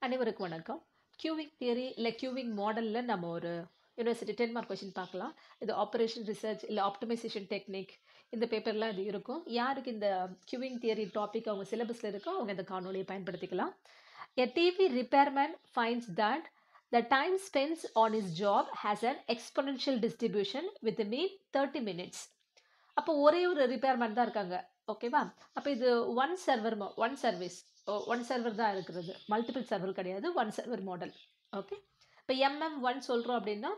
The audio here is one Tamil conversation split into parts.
அனைவருக்கும் வணக்கம். கியூவிங் தியரி இல்லை கியூவிங் மாடலில் நம்ம ஒரு யூனிவர்சிட்டி 10 மார்க் கொஷின் பார்க்கலாம். இது ஆப்ரேஷன் ரிசர்ச் இல்லை ஆப்டிமைசேஷன் டெக்னிக் இந்த பேப்பர்லாம் இது இருக்கும். யாருக்கு இந்த கியூவிங் தியரி டாபிக் அவங்க சிலபஸில் இருக்கோ அவங்க இந்த காணொலியை பயன்படுத்திக்கலாம். A TV repairman finds that the time spent on his job has an exponential distribution with a mean 30 minutes. அப்போ ஒரே ஒரு ரிப்பேர்மேன் தான் இருக்காங்க. ஓகேவா? அப்போ இது ஒன் சர்வர் தான் இருக்கிறது. மல்டிபிள் சர்வர் கிடையாது. One server model. ஓகே. இப்போ MM1 சொல்கிறோம் அப்படின்னா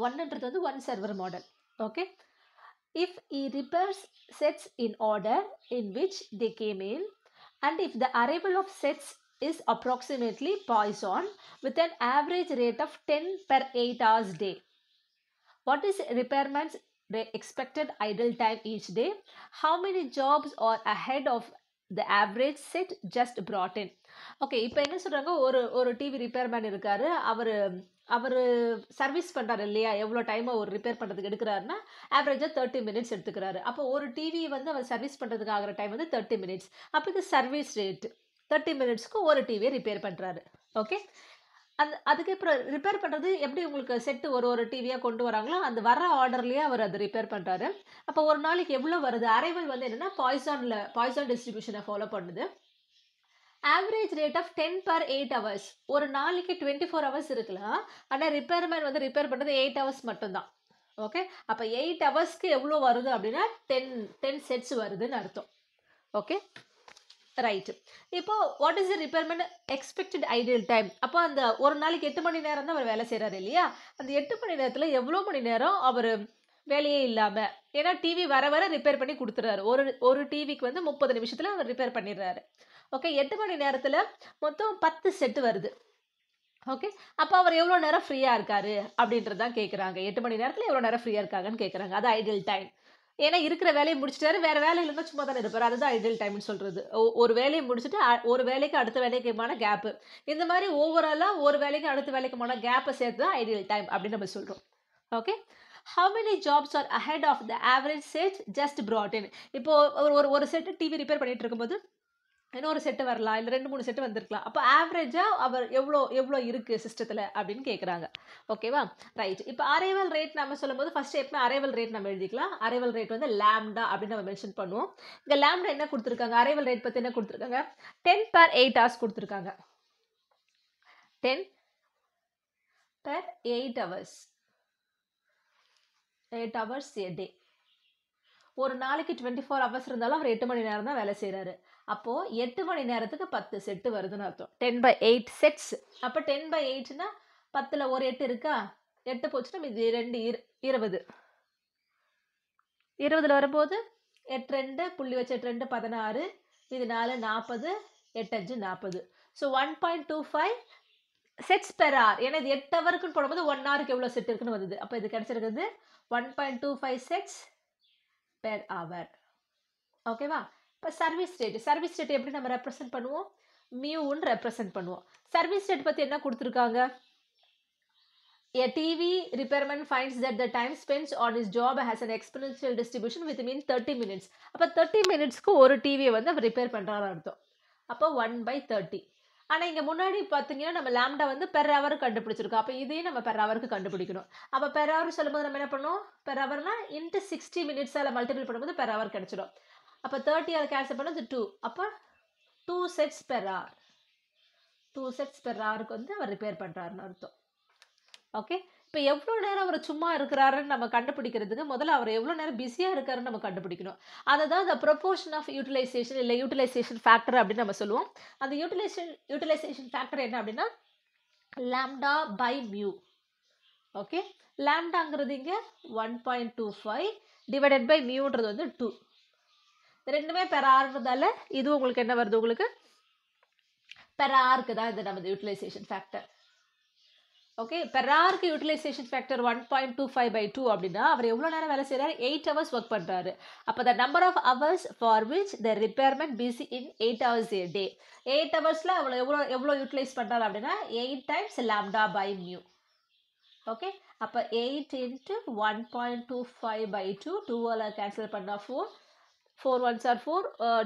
ஒன்னுன்றது வந்து one server model. Okay. If he repairs sets in order in which they came in and if the arrival of sets is approximately Poisson with an average rate of 10 per 8 hours day. What is repairman's expected idle time each day? How many jobs are ahead of the average set just brought in? Okay, இப்போ என்ன சொல்கிறாங்க, ஒரு டிவி ரிப்பேர்மேன் இருக்காரு. அவர் சர்வீஸ் பண்ணுறாரு இல்லையா, எவ்வளோ டைமை ஒரு ரிப்பேர் பண்ணுறதுக்கு எடுக்கிறாருன்னா ஆவரேஜாக 30 மினிட்ஸ் எடுத்துக்கிறாரு. அப்போ ஒரு டிவி வந்து அவர் சர்வீஸ் பண்ணுறதுக்கு ஆகிற டைம் வந்து 30 மினிட்ஸ். அப்போ இது சர்வீஸ் ரேட் 30 மினிட்ஸ்க்கு ஒரு டிவியை ரிப்பேர் பண்ணுறாரு. ஓகே. அதுக்கு அப்புறம் ரிப்பேர் பண்ணுறது எப்படி உங்களுக்கு செட்டு ஒரு டிவியாக கொண்டு வராங்களோ அந்த வர ஆர்டர்லேயே அவர் அதை ரிப்பேர் பண்ணுறாரு. அப்போ ஒரு நாளைக்கு எவ்வளோ வருது? அரைவல் வந்து என்னென்னா பாய்சான் டிஸ்ட்ரிபியூஷனை ஃபாலோ பண்ணுது. Average rate of 10 per 8 hours. ஒரு நாளைக்கு 24 hours இருக்கலாம். ஆனால் ரிப்பேர்மேன் வந்து ரிப்பேர் பண்ணுறது 8 hours மட்டும்தான். ஓகே. அப்போ 8 ஹவர்ஸ்க்கு எவ்வளோ வருது அப்படின்னா 10 செட்ஸ் வருதுன்னு அர்த்தம். Okay, right. இப்போ what is the repairman expected ideal time? அப்போ அந்த ஒரு நாளைக்கு 8 மணி நேரம் தான் அவர் வேலை செய்கிறாரு இல்லையா, அந்த 8 மணி நேரத்தில் எவ்வளோ மணி நேரம் அவர் வேலையே இல்லாமல், ஏன்னா டிவி வர ரிப்பேர் பண்ணி கொடுத்துறாரு. ஒரு டிவிக்கு வந்து 30 நிமிஷத்தில் அவர் ரிப்பேர் பண்ணிடுறாரு. ஓகே, 8 மணி நேரத்தில் மொத்தம் 10 செட்டு வருது. ஓகே, அப்போ அவர் எவ்வளோ நேரம் ஃப்ரீயாக இருக்காரு அப்படின்றது தான் கேட்குறாங்க. 8 மணி நேரத்தில் எவ்வளோ நேரம் ஃப்ரீயாக இருக்காங்கன்னு கேட்குறாங்க. அது ஐடியல் டைம். ஏன்னா இருக்கிற வேலையை முடிச்சிட்டாரு, வேறு வேலை இல்லைன்னா சும்மா தானே இருப்பார். அதுதான் ஐடியல் டைம்னு சொல்கிறது. ஒரு வேலையை முடிச்சுட்டு ஒரு வேலைக்கு அடுத்த வேலைக்குமான கேப்பு, இந்த மாதிரி ஓவராலாக ஒரு வேலைக்கு அடுத்த வேலைக்குமான கேப்பை சேர்த்து தான் ஐடியல் டைம் அப்படின்னு நம்ம சொல்கிறோம். Okay. How many jobs are ahead of the average set just brought in? இப்போ ஒரு செட்டு டிவி ரிப்பேர் பண்ணிட்டு இருக்கும்போது இன்னொரு செட்டு வரலாம், இல்லை 2-3 செட்டு வந்திருக்கலாம். அப்போ ஆவரேஜாக அவர் எவ்வளோ இருக்குது சிஸ்டத்தில் அப்படின்னு கேட்குறாங்க. ஓகேவா? ரைட். இப்போ அரைவல் ரேட் நம்ம சொல்லும்போது ஃபஸ்ட்டு எப்பவுமே அரைவல் ரேட் நம்ம எழுதிக்கலாம். அரைவல் ரேட் வந்து லாம்டா அப்படின்னு நம்ம மென்ஷன் பண்ணுவோம். இங்கே லாம்டா என்ன கொடுத்துருக்காங்க, அரைவல் ரேட் பற்றி என்ன கொடுத்துருக்காங்க, 10 per 8 hours கொடுத்துருக்காங்க. 10 per 8 hours, 8 hours a day. ஒரு நாளைக்கு 24 hours இருந்தாலும் அவர் 8 மணி நேரம் தான் வேலை செய்கிறாரு. அப்போது 8 மணி நேரத்துக்கு 10 செட்டு வருதுன்னு அர்த்தம். 10 by 8 செட்ஸ். அப்போ 10 by 8னா 10ல் ஒரு 8 இருக்கா, 8 போச்சுன்னா இது 2 20. 20ல் வரும்போது 8 2 புள்ளி வச்சு 8 2 16, இது 4 40, 8 5 40. So 1.25 sets per hour. ஏன்னா இது 8 ஹவருக்குன்னு போடும்போது 1 ஹவருக்கு எவ்வளோ செட் இருக்குன்னு வருது. அப்போ இது கிடச்சிருக்குது 1.25 செட்ஸ் பெர் ஹவர். ஓகேவா? இப்போ சர்வீஸ் ரேட் எப்படி நம்ம ரெப்ரசென்ட் பண்ணுவோம், மியூன்னு ரெப்ரசென்ட் பண்ணுவோம். சர்வீஸ் ரேட் பற்றி என்ன கொடுத்துருக்காங்க, a TV repairman finds that the time spent on his job has an exponential distribution with mean 30 minutes. அப்போ 30 மினிட்ஸ்க்கு ஒரு டிவியை வந்து அவர் ரிப்பேர் பண்ணுறாரு அர்த்தம். அப்போ 1/30. ஆனால் இங்கே முன்னாடி பார்த்தீங்கன்னா நம்ம லாம்டா வந்து பெர் ஹவருக்கு கண்டுபிடிச்சிருக்கோம். அப்போ இதையும் நம்ம பெர் ஹவருக்கு கண்டுபிடிக்கணும். அப்போ பெர் ஹவர் சொல்லும்போது நம்ம என்ன பண்ணுவோம், பெர் ஹவர்னா இன்ட்டு 60 மினிட்ஸால் மல்டிபிள் பண்ணும்போது பெர் ஹவர் கிடச்சிடும். அப்போ 30 அதை கேன்சல் பண்ணது 2. அப்போ 2 sets per hour. 2 sets per ஹவருக்கு வந்து அவர் ரிப்பேர் பண்ணுறாருன்னு அர்த்தம். ஓகே. இப்போ எவ்வளோ நேரம் அவர் சும்மா இருக்கிறாருன்னு நம்ம கண்டுபிடிக்கிறதுக்கு முதல்ல அவர் எவ்வளோ நேரம் பிஸியாக இருக்காருன்னு நம்ம கண்டுபிடிக்கணும். அதை தான் இந்த ப்ரொபோர்ஷன் ஆஃப் யூட்டிலைசேஷன் இல்லை யூட்டிலைசேஷன் ஃபேக்டர் அப்படின்னு நம்ம சொல்லுவோம். அந்த யூட்டிலைசேஷன் ஃபேக்டர் என்ன அப்படின்னா லாம்டா பை மியூ. ஓகே. லாம்டாங்கிறது இங்கே 1.25 டிவைடட் பை மியூன்றது வந்து 2. ரெண்டுமே பெர் ஹவர்ன்றதால இது உங்களுக்கு என்ன வருது, உங்களுக்கு பெர் ஹவருக்கு தான் இது நம்ம யூட்டிலைசேஷன் ஃபேக்டர். ஓகே. பெர் ஹவருக்கு யூட்டிலைசேஷன் ஃபேக்டர் 1.25/2 அப்படின்னா அவர் எவ்வளோ நேரம் வேலை செய்கிறாரு, 8 hours ஒர்க் பண்ணுறாரு. அப்போ the number of hours for which the repairman busy in 8 hours a day. 8 ஹவர்ஸில் அவளை எவ்வளோ யூட்டிலைஸ் பண்ணுறாரு அப்படின்னா 8 times lambda by mu. Okay. அப்போ 8 into 1.25/2, 2ஆல் கேன்சல் பண்ணால் 4, 4 1s are 4,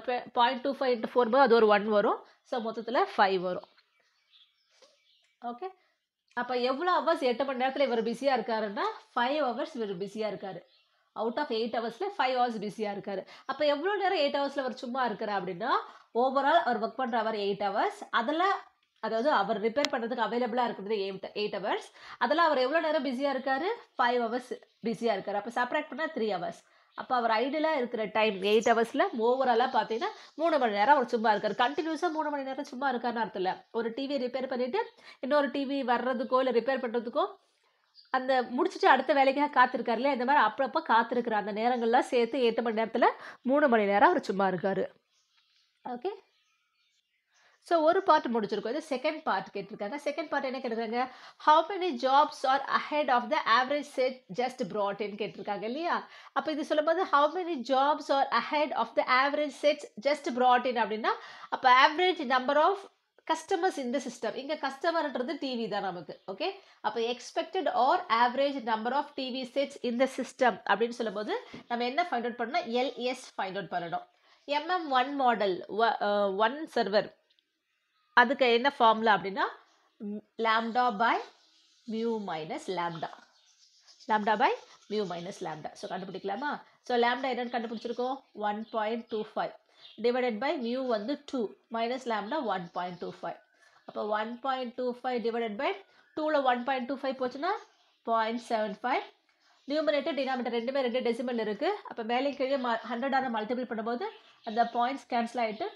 0.25 into 4 அது ஒரு 1 வரும். ஸோ மொத்தத்தில் 5 வரும். ஓகே, அப்போ எவ்வளோ ஹவர்ஸ் 8 மணி நேரத்தில் இவர் பிஸியாக இருக்காருன்னா 5 ஹவர்ஸ் இவர் பிஸியாக இருக்காரு. அவுட் ஆஃப் 8 ஹவர்ஸில் 5 ஹவர்ஸ் பிஸியாக இருக்காரு. அப்போ எவ்வளோ நேரம் 8 ஹவர்ஸில் அவர் சும்மா இருக்கிறா அப்படின்னா ஓவரால் அவர் ஒர்க் பண்ணுற அவர் 8 ஹவர்ஸ். அதில் அதாவது அவர் ரிப்பேர் பண்ணுறதுக்கு அவைலபிளாக இருக்கிறது 8 ஹவர்ஸ். அதில் அவர் எவ்வளோ நேரம் பிஸியாக இருக்காரு? 5 ஹவர்ஸ் பிஸியாக இருக்காரு. அப்போ செப்பரேட் பண்ணால் 3 ஹவர்ஸ். அப்போ அவர் ஐடியலாக இருக்கிற டைம் 8 ஹவர்ஸில் ஓவராலாக பார்த்தீங்கன்னா 3 மணி நேரம் அவர் சும்மா இருக்கார். கண்டினியூஸாக 3 மணி நேரம் சும்மா இருக்காருன்னு அர்த்தம் இல்லை. ஒரு டிவி ரிப்பேர் பண்ணிவிட்டு இன்னொரு டிவி வர்றதுக்கோ இல்லை ரிப்பேர் பண்ணுறதுக்கோ அந்த முடிச்சுட்டு அடுத்த வேலைக்காக காத்திருக்காரு இல்லையா, இந்த மாதிரி அப்பப்போ காத்திருக்கிற அந்த நேரங்கள்லாம் சேர்த்து 8 மணி நேரத்தில் 3 மணி நேரம் அவர் சும்மா இருக்காரு. ஓகே, ஸோ ஒரு பார்ட் முடிச்சிருக்கோம். இது செகண்ட் பார்ட் கேட்டிருக்காங்க. செகண்ட் பார்ட் என்ன கேட்டிருக்காங்க? How many jobs are ahead of the average set just brought in கேட்டிருக்காங்க இல்லையா. அப்போ இது சொல்லும்போது how many jobs are ahead of the average set just brought in அப்படின்னா அப்போ ஆவரேஜ் நம்பர் ஆஃப் கஸ்டமர்ஸ் இந்த சிஸ்டம். இங்கே கஸ்டமர்ன்றது டிவி தான் நமக்கு. ஓகே, அப்போ expected or average number of TV sets இந்த சிஸ்டம் அப்படின்னு சொல்லும்போது நம்ம என்ன ஃபைண்ட் அவுட் பண்ணணும்? எல்எஸ் ஃபைண்ட் அவுட் பண்ணணும். MM1 மாடல் 1 சர்வர் அதுக்கு என்ன ஃபார்முலா அப்படின்னா lambda by mu minus lambda. Lambda by mu minus lambda. So கண்டுபிடிக்கலாமா? ஸோ லாம்டா என்னன்னு கண்டுபிடிச்சிருக்கோம்? 1.25 டிவைடட் பை மியூ வந்து 2 மைனஸ் லாம்டா 1.25. அப்போ 1.25 டிவைடட் பை 2ல் 1.25 போச்சுன்னா 0.75. நியூமரேட்டர் டினாமினேட்டர் ரெண்டுமே 2 டெசிமல் இருக்குது. அப்போ மேலே கீழே 100ஆல் மல்டிபிள் பண்ணும்போது அந்த பாயிண்ட்ஸ் கேன்சல் ஆகிட்டு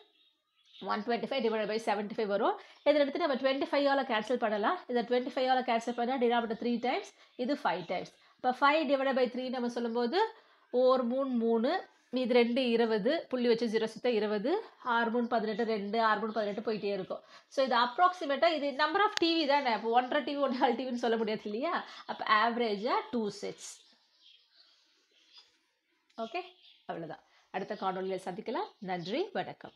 125 டிவைட் பை 75 வரும். இதில் எடுத்து நம்ம 25ஆல் கேன்சல் பண்ணலாம். இதை 25ஆல் கேன்சல் பண்ணால் டினாமினேட்டர் 3 டைம்ஸ், இது 5 டைம்ஸ். இப்போ 5 டிவைட் பை 3 நம்ம சொல்லும்போது 4 3 3 இது 2 20 புள்ளி வச்சு 0 சுத்த 20 6 3 18 2 6 3 18 போயிட்டே இருக்கும். ஸோ இது அப்ராக்சிமேட்டாக இது நம்பர் ஆஃப் டிவி தானே. இப்போ 1.5 டிவி 1.5 டிவின்னு சொல்ல முடியாது இல்லையா. அப்போ ஆவரேஜாக 2 செட்ஸ். ஓகே, அவ்வளோதான். அடுத்த காணொலியில் சந்திக்கலாம். நன்றி, வணக்கம்.